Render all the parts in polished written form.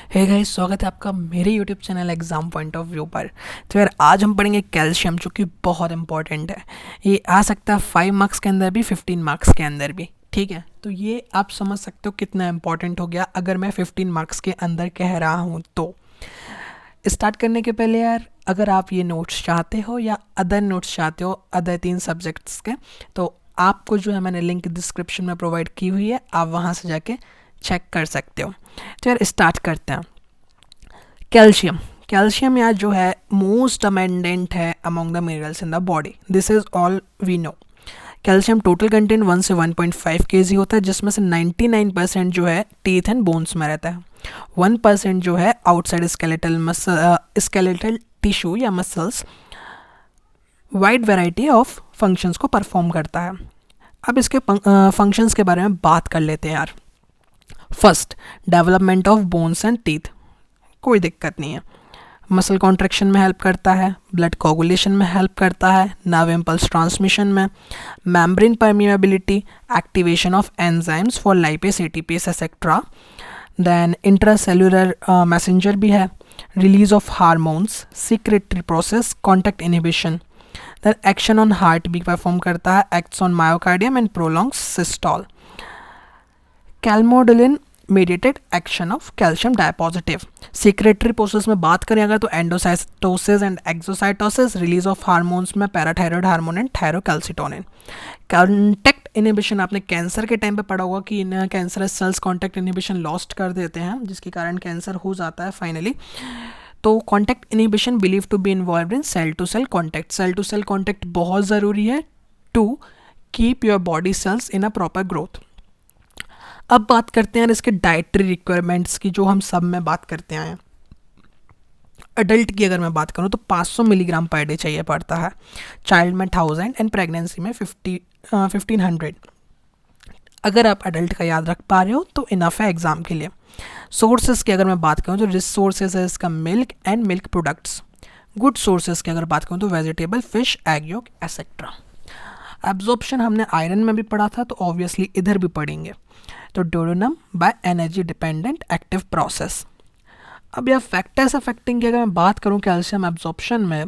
Hey guys, स्वागत है आपका मेरे YouTube channel exam point of view पर। तो यार आज हम पढ़ेंगे कैल्शियम, जो कि बहुत इंपॉर्टेंट है। ये आ सकता है 5 मार्क्स के अंदर भी, 15 मार्क्स के अंदर भी। ठीक है, तो ये आप समझ सकते हो कितना इंपॉर्टेंट हो गया अगर मैं 15 मार्क्स के अंदर कह रहा हूँ तो। स्टार्ट करने के पहले यार, अगर आप ये नोट्स चाहते हो या अदर नोट्स चाहते हो अदर 3 सब्जेक्ट्स के, तो आपको जो है मैंने लिंक डिस्क्रिप्शन में प्रोवाइड की हुई है, आप वहाँ से जाके चेक कर सकते हो। तो यार स्टार्ट करते हैं। कैल्शियम कैल्शियम यार जो है मोस्ट अमेंडेंट है among the minerals in the body. This is all we know. Calcium total content 1 से 1.5 केजी होता है, जिसमें से 99% जो है टीथ एंड बोन्स में रहता है। 1% जो है आउटसाइड स्केलेटल टिश्यू या muscles wide variety of functions को परफॉर्म करता है। अब इसके फंक्शंस के बारे में बात कर लेते हैं यार। First, development of bones and teeth, कोई दिक्कत नहीं है। मसल कॉन्ट्रैक्शन में हेल्प करता है, ब्लड कोगुलेशन में हेल्प करता है, नर्व इम्पल्स ट्रांसमिशन में, membrane permeability, activation of enzymes for lipase, ATPase etcetera. Then intracellular messenger भी है, release of hormones, secretory process, contact inhibition. Then action on heart भी परफॉर्म करता है, acts on myocardium and prolongs systole. Calmodulin mediated action of calcium dipositive. Secretory process में बात करें अगर, तो endocytosis and exocytosis, release of hormones में parathyroid hormone and thyrocalcitonin. Contact inhibition, आपने कैंसर के टाइम पे पढ़ा होगा कि इन cancerous cells contact inhibition lost कर देते हैं, जिसके कारण कैंसर हो जाता है फाइनली। तो contact inhibition believe to be involve in cell to cell contact. Cell to cell contact बहुत ज़रूरी है to keep your body cells in a proper growth. अब बात करते हैं इसके डाइटरी रिक्वायरमेंट्स की, जो हम सब में बात करते हैं। अडल्ट की अगर मैं बात करूं तो 500 मिलीग्राम पर डे चाहिए पड़ता है, चाइल्ड में 1000 एंड प्रेगनेंसी में 1500। अगर आप अडल्ट का याद रख पा रहे हो तो इनफ है एग्जाम के लिए। सोर्सेज की अगर मैं बात करूं तो रिसोर्सेज है इसका milk and milk products. Good sources की अगर बात करूं तो vegetable, fish, egg yolk etcetera. Absorption हमने आयरन में भी पढ़ा था, तो ऑब्वियसली इधर भी पढ़ेंगे। तो duodenum by energy dependent active process. अब यह फैक्टर्स अफेक्टिंग की अगर मैं बात करूं कैल्शियम एब्जॉर्प्शन में,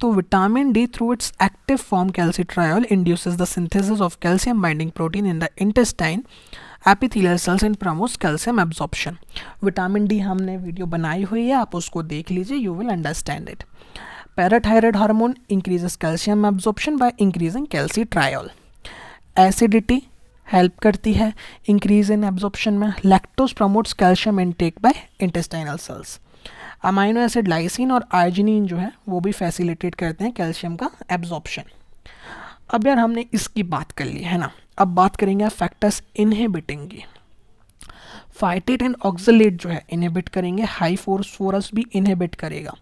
तो vitamin D through its active form calcitriol induces the synthesis of calcium binding protein in the intestine epithelial cells and promotes calcium absorption. Vitamin D हमने वीडियो बनाई हुई है, आप उसको देख लीजिए, you will understand it. Parathyroid hormone increases calcium absorption by increasing calcitriol. Acidity help करती है इंक्रीज इन एब्जॉर्प्शन में। Lactose promotes calcium intake by intestinal cells. Amino acid lysine और आर्जिनिन जो है वो भी फैसिलिटेट करते हैं कैल्शियम का एब्जॉर्प्शन। अब यार हमने इसकी बात कर ली है ना, अब बात करेंगे फैक्टर्स इनहिबिटिंग की। फाइटेट एंड ऑक्सलेट जो है इनहिबिट करेंगे, हाई फोस्फोरस भी इनहिबिट करेगा।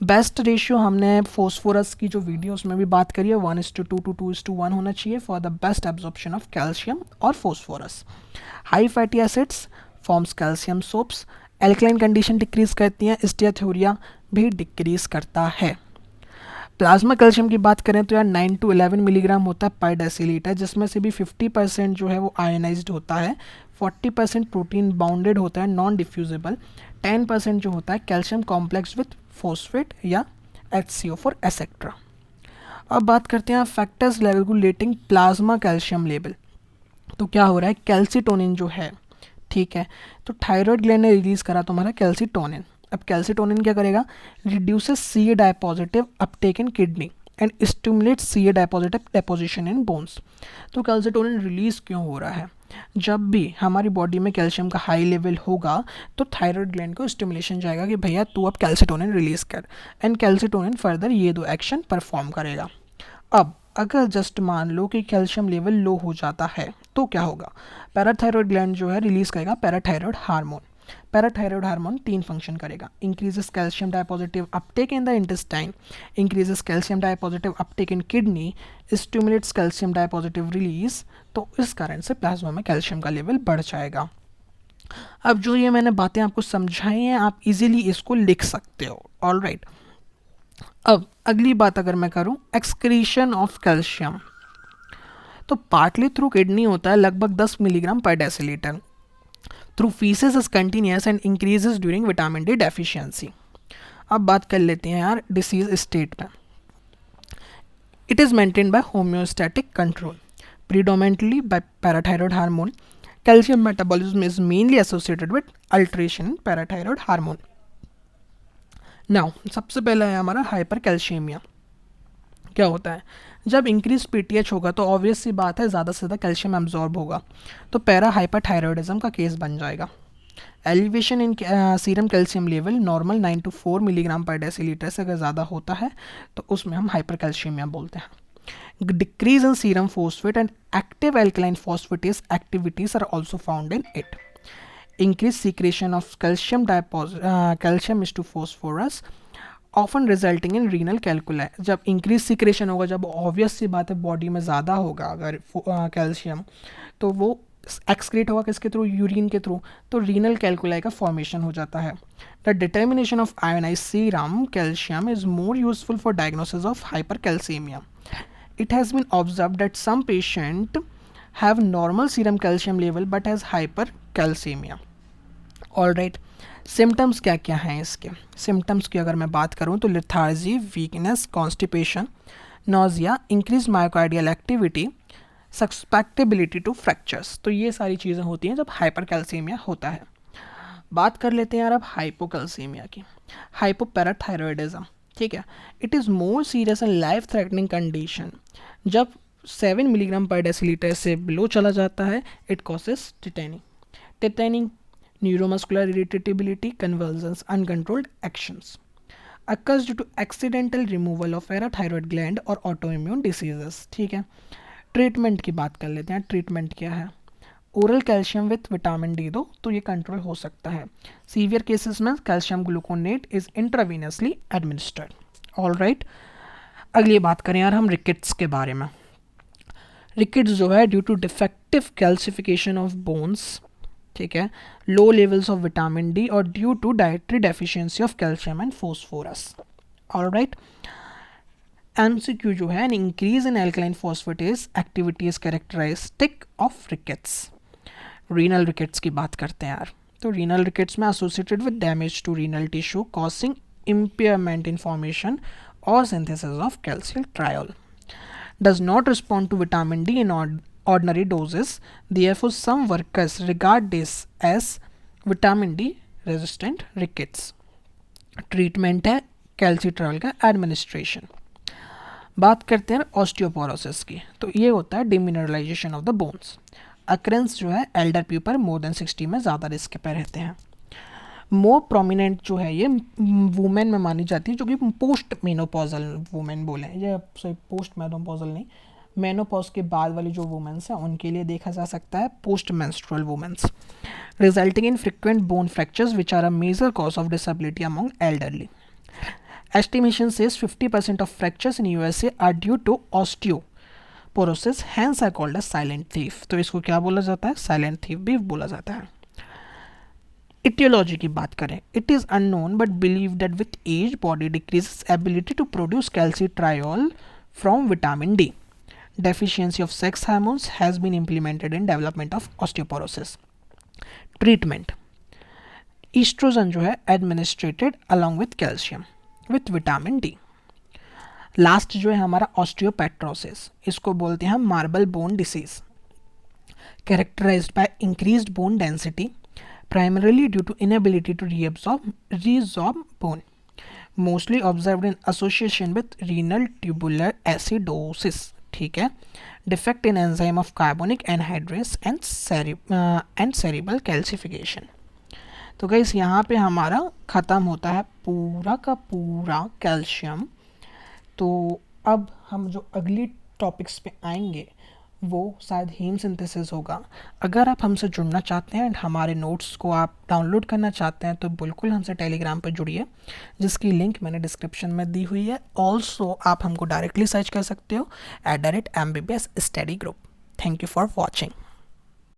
बेस्ट रेशियो हमने फोस्फोरस की जो वीडियोस में भी बात करी है 1:2 to 2:1 होना चाहिए for the best absorption of calcium और phosphorus. High fatty acids forms calcium soaps. Alkaline condition decrease करती हैं, स्टीयाथोरिया भी डिक्रीज करता है। प्लाज्मा कैल्शियम की बात करें तो यार 9 to 11 मिलीग्राम होता है पर डेसीलीटर, जिसमें से भी 50% जो है वो आयोनाइज्ड होता है, 40% प्रोटीन बाउंडेड होता है नॉन डिफ्यूजिबल, 10% जो होता है कैल्शियम कॉम्प्लेक्स विथ फोस्फेट या HCO4 एक्सेट्रा। अब बात करते हैं factors regulating plasma calcium level. तो क्या हो रहा है, कैल्सिटोनिन जो है, ठीक है, तो थायराइड ग्लैंड ने रिलीज करा तुम्हारा कैल्सिटोनिन। अब कैल्सिटोनिन क्या करेगा, reduces CA dipositive uptake in kidney and stimulate CA dipositive deposition in bones. तो कैल्सिटोनिन रिलीज क्यों हो रहा है, जब भी हमारी बॉडी में कैल्शियम का हाई लेवल होगा तो थायराइड ग्लैंड को स्टिमुलेशन जाएगा कि भैया तू अब कैल्सिटोनिन रिलीज कर, एंड कैल्सिटोनिन फर्दर ये दो एक्शन परफॉर्म करेगा। अब अगर जस्ट मान लो कि कैल्शियम लेवल लो हो जाता है तो क्या होगा, पैराथायरॉयड ग्लैंड जो है रिलीज करेगा parathyroid hormone. Parathyroid hormone 3 function करेगा, increases calcium dipositive uptake in the intestine, increases calcium dipositive uptake in kidney, stimulates calcium dipositive release. तो इस कारण से प्लाज्मा में कैल्शियम का लेवल बढ़ जाएगा। अब जो ये मैंने बातें आपको समझाई हैं, आप इजीली इसको लिख सकते हो। ऑल राइट, अब अगली बात अगर मैं करूं एक्सक्रीशन ऑफ कैल्शियम, तो पार्टली थ्रू किडनी होता है लगभग 10 मिलीग्राम पर decilitre. Through faeces is continuous and increases during vitamin D deficiency. अब बात कर लेते हैं यार डिसीज स्टेट में। It is maintained by homeostatic control predominantly by parathyroid hormone. Calcium metabolism is mainly associated with alteration in parathyroid hormone. Now सबसे पहला है हमारा हाइपर कैल्शियमिया। क्या होता है, जब इंक्रीज पीटीएच होगा तो ऑब्वियस सी बात है ज़्यादा से ज़्यादा कैल्शियम एब्जॉर्ब होगा, तो पैरा हाइपरथायरॉयडिज्म का केस बन जाएगा। Elevation in serum calcium level normal 9 to 4 milligram पर डेसीलीटर से अगर ज़्यादा होता है तो उसमें हम हाइपर कैल्शियमिया बोलते हैं। Decrease in serum phosphate and active alkaline phosphatase activities are also found in it. Increased secretion of calcium calcium is to phosphorus, often resulting in renal calculi. जब increased secretion होगा, जब obvious सी बात है body में ज़्यादा होगा अगर calcium, तो वो एक्सक्रीट होगा किसके थ्रू, यूरिन के थ्रू, तो रीनल कैल्कुलाई का फॉर्मेशन हो जाता है। The determination of ionize serum calcium is more useful for diagnosis of hypercalcaemia. It has been observed that some patients have normal serum calcium level but has hypercalcemia. All right, symptoms क्या क्या हैं इसके? Symptoms की अगर मैं बात करूं तो lethargy, weakness, constipation, nausea, increase myocardial activity, susceptibility to fractures. तो ये सारी चीज़ें होती हैं जब हाइपरकैल्सीमिया होता है। बात कर लेते हैं यार अब हाइपोकैल्सीमिया की। हाइपोपैराथायरॉयडिज्म, ठीक है, it is more serious and life threatening condition. जब 7 मिलीग्राम पर डेसीलीटर से बिलो चला जाता है, it causes tetany, neuromuscular irritability, convulsions, uncontrolled actions, occurs due to accidental removal of parathyroid gland और ऑटो इम्यून डिसीजेस। ठीक है, ट्रीटमेंट की बात कर लेते हैं। ट्रीटमेंट क्या है? Oral calcium with vitamin D दो तो ये कंट्रोल हो सकता है। सीवियर केसेस में calcium gluconate is intravenously administered. All right, अगली बात करें यार हम रिकेट्स के बारे में। रिकेट्स जो है due to defective calcification of bones, ठीक है, low levels of vitamin D और due to dietary deficiency of calcium and phosphorus. All right, MCQ जो है, an increase in alkaline phosphatase activity is characteristic of rickets. Renal rickets की बात करते हैं यार, तो रीनल रिकेट्स में associated with damage to renal tissue causing impairment in formation or synthesis of calcium triol, does not respond to vitamin D in ordinary doses. Therefore, some workers regard this as vitamin D resistant rickets. Treatment है कैल्सिट्रॉल का administration. बात करते हैं osteoporosis की, तो ये होता है demineralisation of the bones. Occurrence जो है एल्डर पीपल मोर देन 60 में ज़्यादा रिस्क पे रहते हैं। मोर प्रोमिनेंट जो है ये वुमेन में मानी जाती है, जो कि पोस्ट मेनोपॉजल वुमेन बोले, ये सॉरी पोस्ट मेनोपॉजल नहीं, मेनोपॉज के बाद वाली जो वुमेन्स हैं उनके लिए देखा जा सकता है post menstrual women's, resulting in frequent bone fractures which are a major cause of disability among elderly. Estimation says 50% of fractures in USA are due to osteoporosis, hence are called as silent thief। तो इसको क्या बोला जाता है? Silent thief भी बोला जाता है। इटियोलॉजी की बात करें, it is unknown but believe that with age body decreases ability to produce calcitriol from vitamin D. Deficiency of sex hormones has been implemented in development of osteoporosis. Treatment, oestrogen जो है administered along with calcium with vitamin D. Last जो है हमारा osteopetrosis, इसको बोलते हैं हम marble bone disease, characterised by increased bone density primarily due to inability to reabsorb bone, mostly observed in association with renal tubular acidosis। ठीक है, defect in enzyme of carbonic anhydrase and cerebral calcification। तो guys यहाँ पे हमारा ख़त्म होता है पूरा का पूरा कैल्शियम। तो अब हम जो अगली टॉपिक्स पे आएंगे वो शायद हीम सिंथेसिस होगा। अगर आप हमसे जुड़ना चाहते हैं एंड हमारे नोट्स को आप डाउनलोड करना चाहते हैं तो बिल्कुल हमसे टेलीग्राम पर जुड़िए, जिसकी लिंक मैंने डिस्क्रिप्शन में दी हुई है। ऑल्सो आप हमको डायरेक्टली सर्च कर सकते हो @MBBS study group. Thank you for watching.